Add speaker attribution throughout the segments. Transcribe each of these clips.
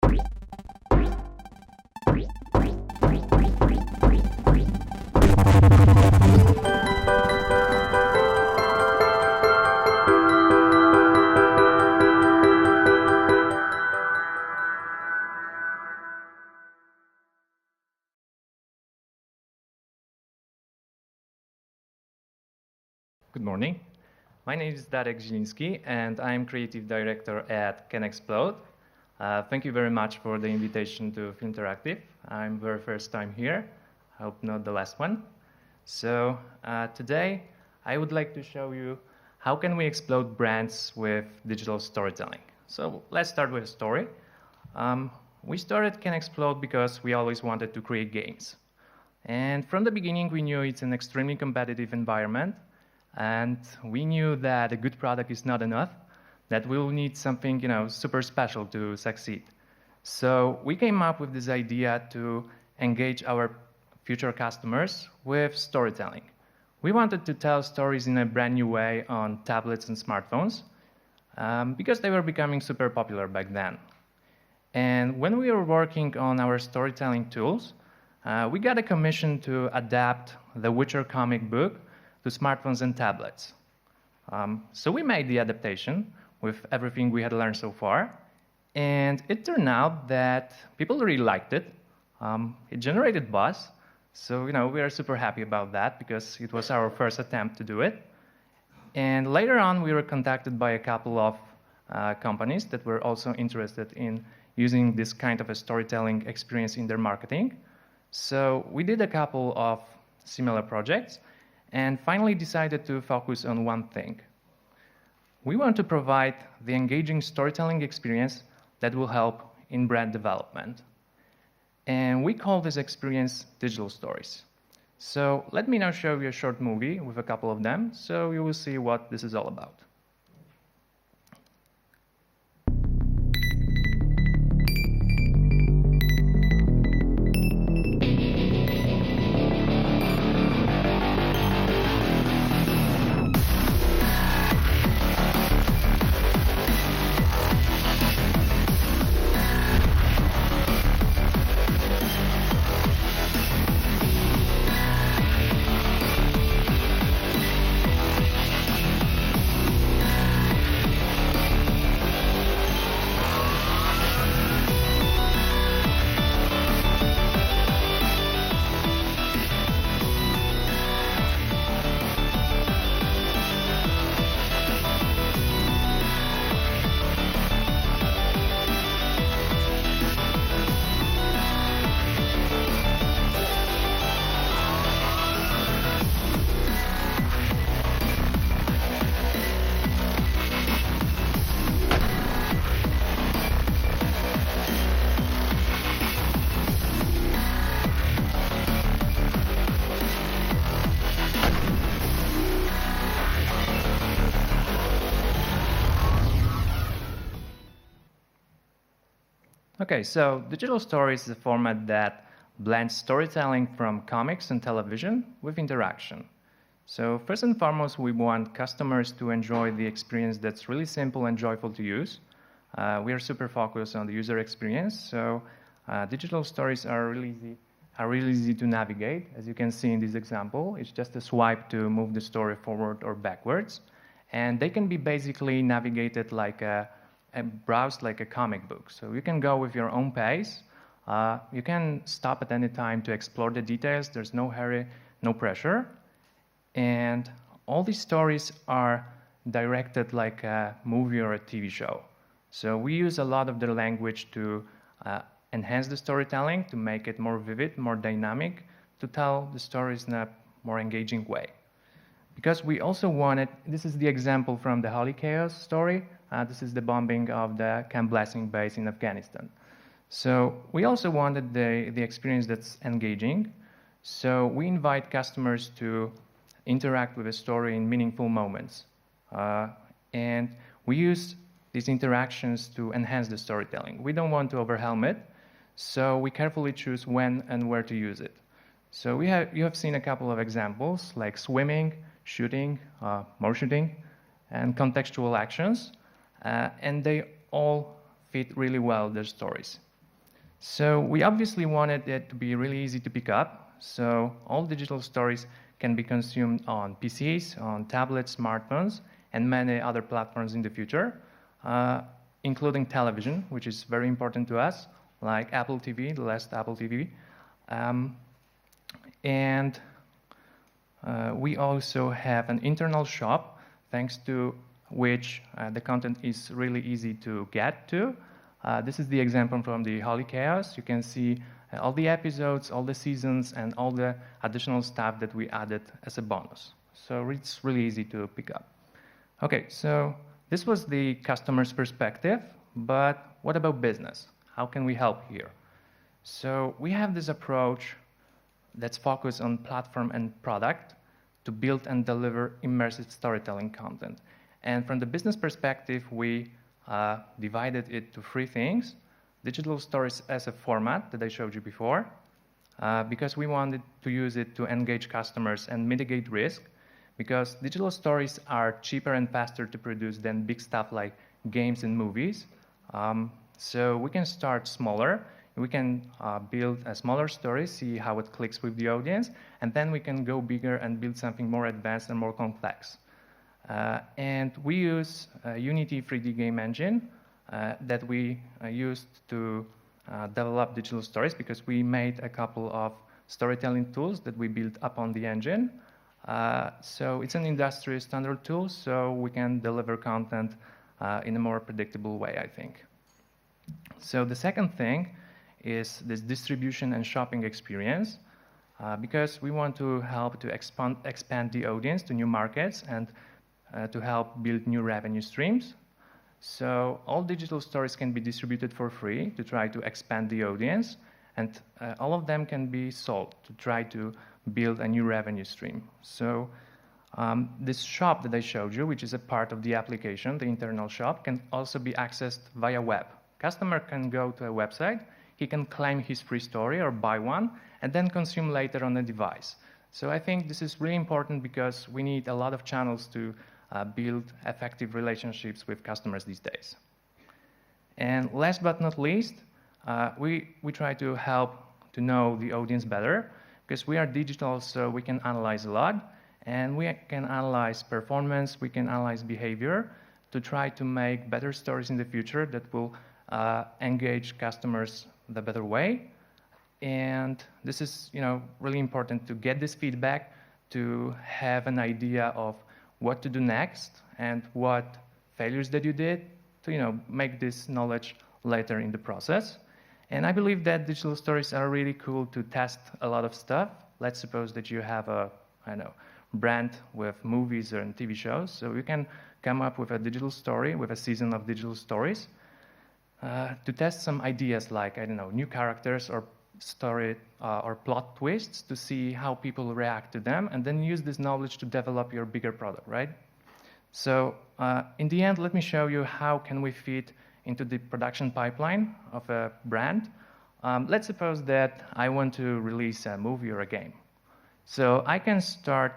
Speaker 1: Good morning. My name is Darek Zielinski, and I'm Creative Director at Can Explode. Thank you very much for the invitation to Filmteractive. I'm very first time here. I hope not the last one. So today, I would like to show you how can we explode brands with digital storytelling. So let's start with a story. We started Can Explode because we always wanted to create games. And from the beginning, we knew it's an extremely competitive environment. And we knew that a good product is not enough, that we will need something, super special to succeed. So we came up with this idea to engage our future customers with storytelling. We wanted to tell stories in a brand new way on tablets and smartphones because they were becoming super popular back then. And when we were working on our storytelling tools, we got a commission to adapt the Witcher comic book to smartphones and tablets. So we made the adaptation with everything we had learned so far, and it turned out that people really liked it. It generated buzz, so we are super happy about that because it was our first attempt to do it. And later on, we were contacted by a couple of companies that were also interested in using this kind of a storytelling experience in their marketing. So we did a couple of similar projects, and finally decided to focus on one thing. We want to provide the engaging storytelling experience that will help in brand development. And we call this experience digital stories. So let me now show you a short movie with a couple of them, so you will see what this is all about. Okay, so digital stories is a format that blends storytelling from comics and television with interaction. So first and foremost, we want customers to enjoy the experience that's really simple and joyful to use. We are super focused on the user experience, so digital stories are really easy to navigate. As you can see in this example, it's just a swipe to move the story forward or backwards. And they can be basically navigated like and browse like a comic book. So you can go with your own pace. You can stop at any time to explore the details. There's no hurry, no pressure. And all these stories are directed like a movie or a TV show. So we use a lot of the language to enhance the storytelling, to make it more vivid, more dynamic, to tell the stories in a more engaging way. Because we also wanted, this is the example from the Holy Chaos story. This is the bombing of the Camp Blessing base in Afghanistan. So we also wanted the experience that's engaging. So we invite customers to interact with the story in meaningful moments. And we use these interactions to enhance the storytelling. We don't want to overwhelm it, so we carefully choose when and where to use it. So you have seen a couple of examples, like swimming, shooting, more shooting, and contextual actions. And they all fit really well their stories. So we obviously wanted it to be really easy to pick up. So all digital stories can be consumed on PCs, on tablets, smartphones, and many other platforms in the future, including television, which is very important to us, like Apple TV, the last Apple TV. And we also have an internal shop, thanks to which the content is really easy to get to. This is the example from the Holy Chaos. You can see all the episodes, all the seasons, and all the additional stuff that we added as a bonus. So it's really easy to pick up. Okay, so this was the customer's perspective, but what about business? How can we help here? So we have this approach that's focused on platform and product to build and deliver immersive storytelling content. And from the business perspective, we divided it to three things. Digital stories as a format that I showed you before, because we wanted to use it to engage customers and mitigate risk, because digital stories are cheaper and faster to produce than big stuff like games and movies. So we can start smaller. We can build a smaller story, see how it clicks with the audience, and then we can go bigger and build something more advanced and more complex. And we use a Unity 3D game engine that we used to develop digital stories, because we made a couple of storytelling tools that we built up on the engine. So it's an industry standard tool, so we can deliver content in a more predictable way, I think. So the second thing is this distribution and shopping experience, because we want to help to expand the audience to new markets and to help build new revenue streams. So all digital stories can be distributed for free to try to expand the audience, and all of them can be sold to try to build a new revenue stream. So this shop that I showed you, which is a part of the application, the internal shop, can also be accessed via web. Customer can go to a website, he can claim his free story or buy one, and then consume later on a device. So I think this is really important, because we need a lot of channels to build effective relationships with customers these days. And last but not least, we try to help to know the audience better, because we are digital, so we can analyze a lot, and we can analyze performance, we can analyze behavior to try to make better stories in the future that will engage customers the better way. And this is, really important to get this feedback, to have an idea of what to do next and what failures that you did to, make this knowledge later in the process. And I believe that digital stories are really cool to test a lot of stuff. Let's suppose that you have a, brand with movies and TV shows. So you can come up with a digital story, with a season of digital stories, to test some ideas like, new characters or story or plot twists, to see how people react to them, and then use this knowledge to develop your bigger product, right? So in the end, let me show you how can we fit into the production pipeline of a brand. Let's suppose that I want to release a movie or a game. So I can start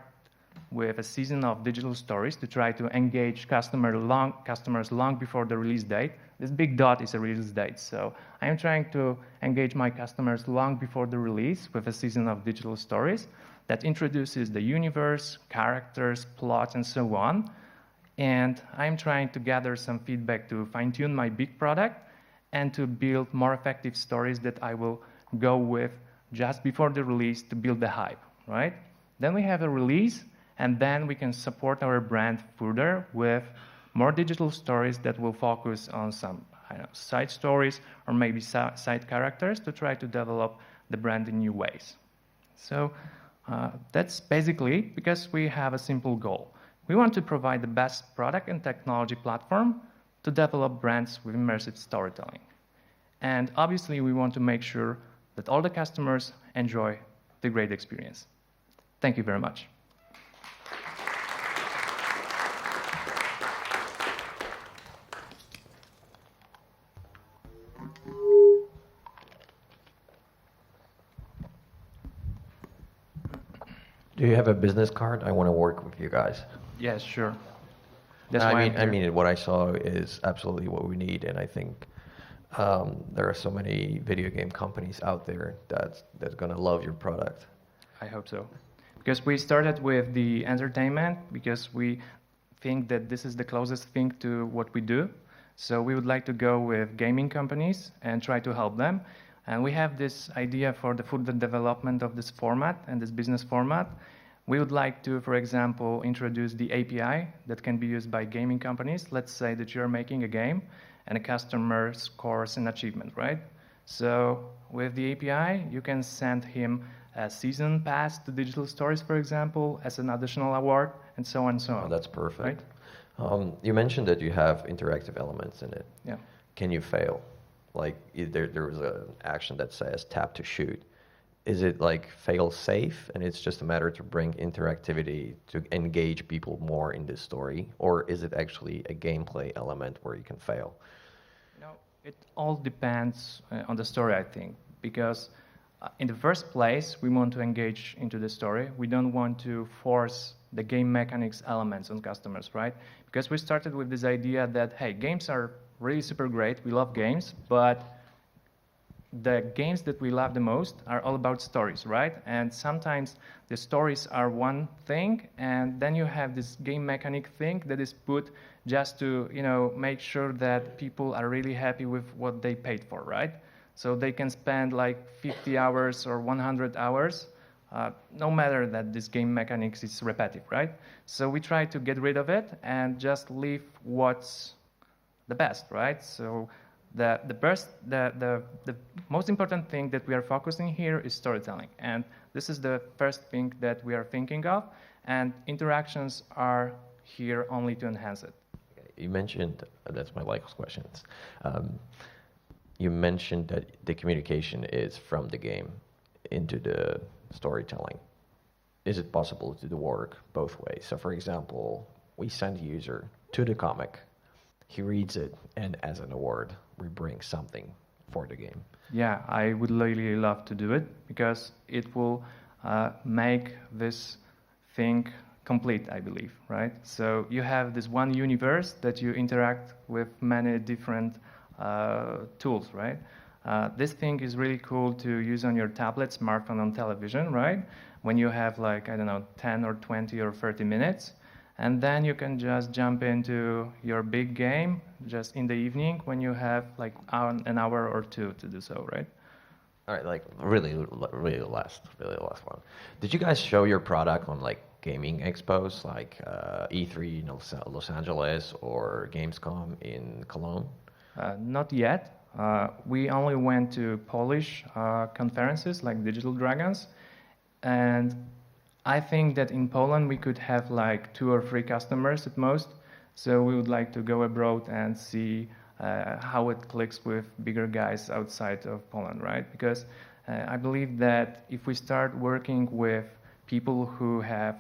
Speaker 1: with a season of digital stories to try to engage customers long before the release date. This big dot is a release date. So I'm trying to engage my customers long before the release with a season of digital stories that introduces the universe, characters, plots, and so on. And I'm trying to gather some feedback to fine-tune my big product and to build more effective stories that I will go with just before the release to build the hype, right? Then we have a release, and then we can support our brand further with more digital stories that will focus on some side stories or maybe side characters to try to develop the brand in new ways. So that's basically because we have a simple goal. We want to provide the best product and technology platform to develop brands with immersive storytelling. And obviously, we want to make sure that all the customers enjoy the great experience. Thank you very much.
Speaker 2: Do you have a business card? I want to work with you guys.
Speaker 1: Yes, sure.
Speaker 2: I mean, what I saw is absolutely what we need, and I think There are so many video game companies out there that's gonna love your product.
Speaker 1: I hope so. Because we started with the entertainment because we think that this is the closest thing to what we do. So we would like to go with gaming companies and try to help them. And we have this idea for the further development of this format and this business format. We would like to, for example, introduce the API that can be used by gaming companies. Let's say that you're making a game and a customer scores an achievement, right? So with the API, you can send him a season pass to digital stories, for example, as an additional award, and so on and so on.
Speaker 2: Oh, that's perfect.
Speaker 1: Right?
Speaker 2: You mentioned that you have interactive elements in it.
Speaker 1: Yeah.
Speaker 2: Can you fail? Like there was an action that says tap to shoot. Is it like fail safe and it's just a matter to bring interactivity to engage people more in this story? Or is it actually a gameplay element where you can fail?
Speaker 1: No, it all depends on the story, I think, because in the first place, we want to engage into the story. We don't want to force the game mechanics elements on customers, right? Because we started with this idea that, hey, games are really super great. We love games, but the games that we love the most are all about stories, right? And sometimes the stories are one thing, and then you have this game mechanic thing that is put just to, make sure that people are really happy with what they paid for, right? So they can spend like 50 hours or 100 hours, no matter that this game mechanics is repetitive, right? So we try to get rid of it and just leave what's the best, right? So the most important thing that we are focusing here is storytelling. And this is the first thing that we are thinking of. And interactions are here only to enhance it.
Speaker 2: You mentioned, that's my last question. You mentioned that the communication is from the game into the storytelling. Is it possible to do work both ways? So for example, we send a user to the comic, he reads it, and as an award, we bring something for the game.
Speaker 1: Yeah, I would really love to do it because it will make this thing complete, I believe, right? So you have this one universe that you interact with many different tools, right? This thing is really cool to use on your tablet, smartphone, on television, right? When you have 10 or 20 or 30 minutes, and then you can just jump into your big game just in the evening when you have an hour or two to do so, right?
Speaker 2: All right, really last one. Did you guys show your product on gaming expos like E3 in Los Angeles or Gamescom in Cologne?
Speaker 1: Not yet. We only went to Polish conferences like Digital Dragons, and I think that in Poland we could have 2 or 3 customers at most. So we would like to go abroad and see how it clicks with bigger guys outside of Poland, right? Because I believe that if we start working with people who have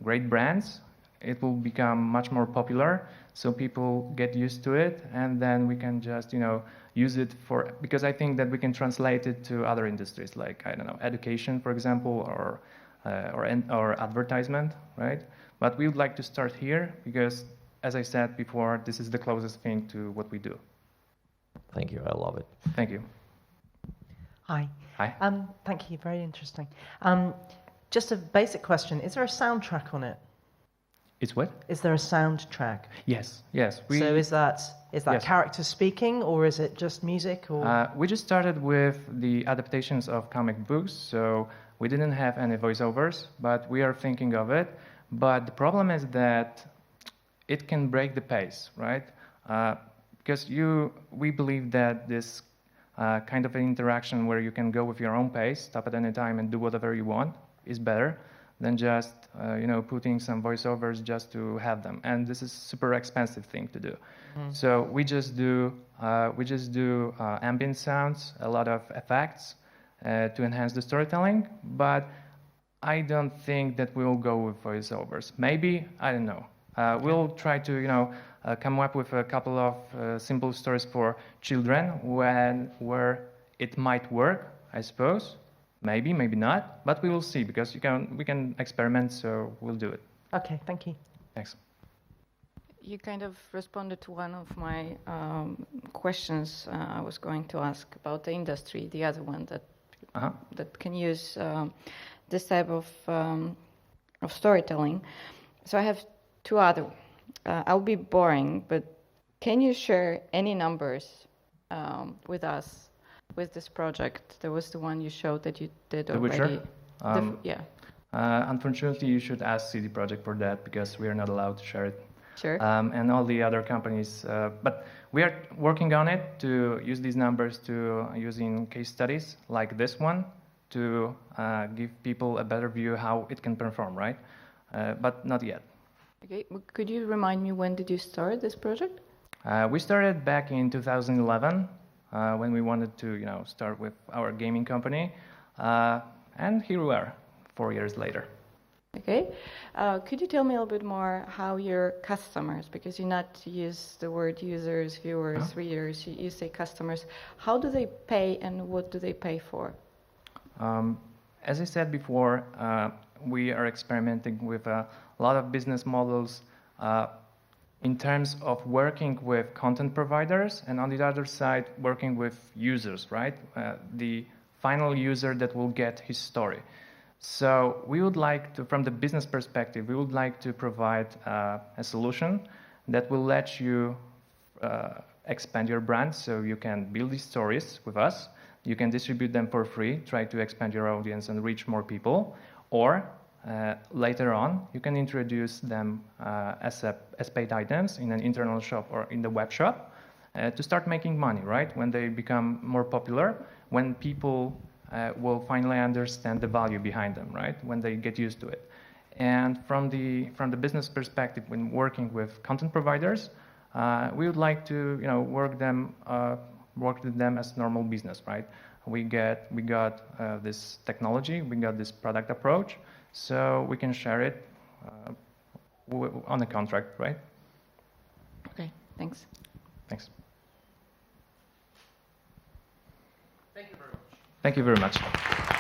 Speaker 1: great brands, it will become much more popular. So people get used to it, and then we can just, use it because I think that we can translate it to other industries, like, I don't know, education, for example, or advertisement, right? But we would like to start here because, as I said before, this is the closest thing to what we do.
Speaker 2: Thank you. I love it.
Speaker 1: Thank you.
Speaker 3: Hi.
Speaker 1: Hi.
Speaker 3: Thank you. Very interesting. Just a basic question. Is there a soundtrack on it?
Speaker 1: It's what?
Speaker 3: Is there a soundtrack?
Speaker 1: Yes.
Speaker 3: So is that
Speaker 1: Yes.
Speaker 3: character speaking, or is it just music? Or
Speaker 1: We just started with the adaptations of comic books, so we didn't have any voiceovers, but we are thinking of it. But the problem is that it can break the pace, right? Because we believe that this kind of an interaction where you can go with your own pace, stop at any time and do whatever you want is better than just putting some voiceovers just to have them. And this is super expensive thing to do. Mm-hmm. So we just do ambient sounds, a lot of effects to enhance the storytelling. But I don't think that we'll go with voiceovers. Maybe, I don't know. We'll try to come up with a couple of simple stories for children where it might work, I suppose. Maybe not, but we will see because we can experiment, so we'll do it.
Speaker 3: Okay, thank you.
Speaker 1: Thanks.
Speaker 4: You kind of responded to one of my questions I was going to ask about the industry, the other one that can use this type of storytelling. So I have two other. I'll be boring, but can you share any numbers with us with this project? There was the one you showed that you did already.
Speaker 1: Yeah. Unfortunately, you should ask CD Projekt for that because we are not allowed to share it.
Speaker 4: Sure.
Speaker 1: And all the other companies. But we are working on it to use these numbers to using case studies like this one to give people a better view how it can perform, right? But not yet.
Speaker 4: Okay. Could you remind me, when did you start this project?
Speaker 1: We started back in 2011 when we wanted to, start with our gaming company, and here we are, 4 years later.
Speaker 4: Okay. Could you tell me a little bit more how your customers, because you not use the word users, viewers, readers, you say customers, how do they pay and what do they pay for?
Speaker 1: As I said before, we are experimenting with a lot of business models in terms of working with content providers and on the other side, working with users, right? The final user that will get his story. So we would like to, from the business perspective, we would like to provide a solution that will let you expand your brand so you can build these stories with us. You can distribute them for free, try to expand your audience and reach more people. Or later on, you can introduce them as paid items in an internal shop or in the web shop to start making money, right? When they become more popular, when people will finally understand the value behind them, right? When they get used to it. And from the business perspective, when working with content providers, we would like to work with them as normal business, right? We got this technology, we got this product approach, so we can share it on a contract, right?
Speaker 4: Okay, thanks.
Speaker 1: Thanks.
Speaker 5: Thank you very much.
Speaker 1: Thank you very much.